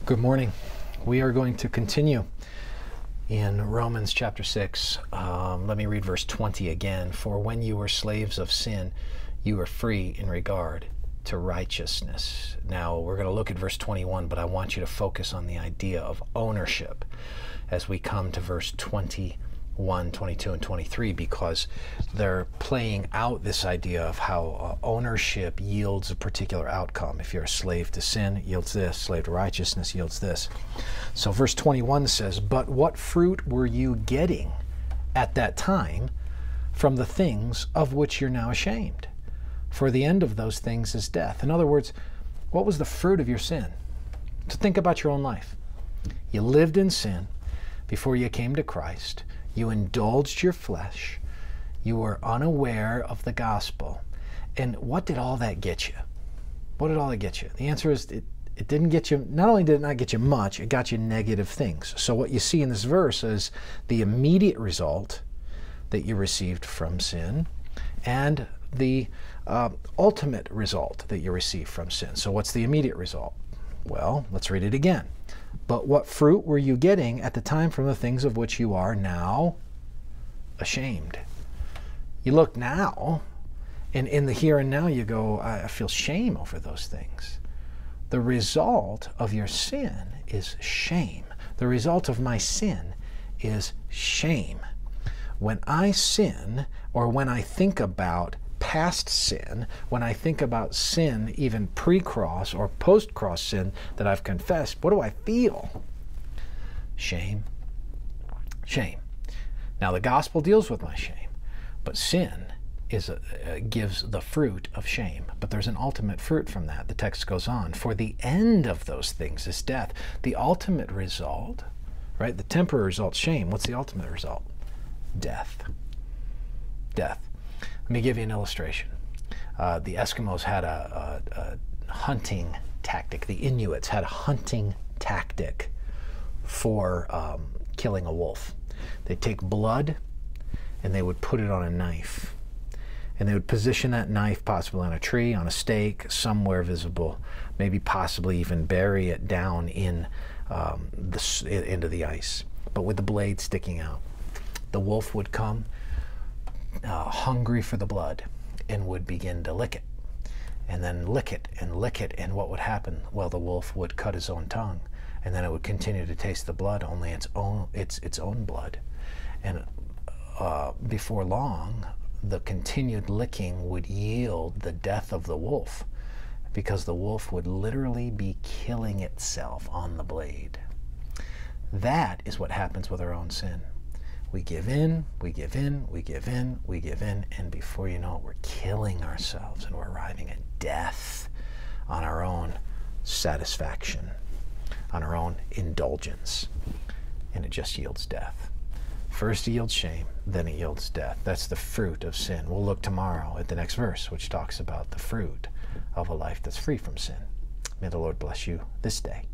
Good morning. We are going to continue in Romans chapter 6. Let me read verse 20 again. For when you were slaves of sin, you were free in regard to righteousness. Now we're going to look at verse 21, but I want you to focus on the idea of ownership as we come to verse 21, 22, and 23, because they're playing out this idea of how ownership yields a particular outcome. If you're a slave to sin, it yields this. Slave to righteousness yields this. So verse 21 says, "But what fruit were you getting at that time from the things of which you're now ashamed? For the end of those things is death." In other words, what was the fruit of your sin? So think about your own life. You lived in sin before you came to Christ. You indulged your flesh. You were unaware of the gospel. And what did all that get you? What did all that get you? The answer is it didn't get you, not only did it not get you much, it got you negative things. So what you see in this verse is the immediate result that you received from sin and the ultimate result that you received from sin. So what's the immediate result? Well, let's read it again. "But what fruit were you getting at the time from the things of which you are now ashamed?" You look now, and in the here and now you go, I feel shame over those things. The result of your sin is shame. The result of my sin is shame. When I sin, or when I think about past sin, when I think about sin, even pre-cross or post-cross sin that I've confessed, what do I feel? Shame. Shame. Now the gospel deals with my shame, but sin gives the fruit of shame. But there's an ultimate fruit from that. The text goes on, "For the end of those things is death." The ultimate result, right? The temporary result, shame. What's the ultimate result? Death. Death. Let me give you an illustration. The Eskimos had a hunting tactic. The Inuits had a hunting tactic for killing a wolf. They'd take blood and they would put it on a knife. And they would position that knife possibly on a tree, on a stake, somewhere visible, maybe possibly even bury it down in into the ice, but with the blade sticking out. The wolf would come hungry for the blood and would begin to lick it, and then lick it and lick it, and what would happen? Well, the wolf would cut his own tongue, and then it would continue to taste the blood, only its own blood. And before long, the continued licking would yield the death of the wolf, because the wolf would literally be killing itself on the blade. That is what happens with our own sin. We give in, we give in, we give in, we give in, and before you know it, we're killing ourselves and we're arriving at death on our own satisfaction, on our own indulgence, and it just yields death. First it yields shame, then it yields death. That's the fruit of sin. We'll look tomorrow at the next verse, which talks about the fruit of a life that's free from sin. May the Lord bless you this day.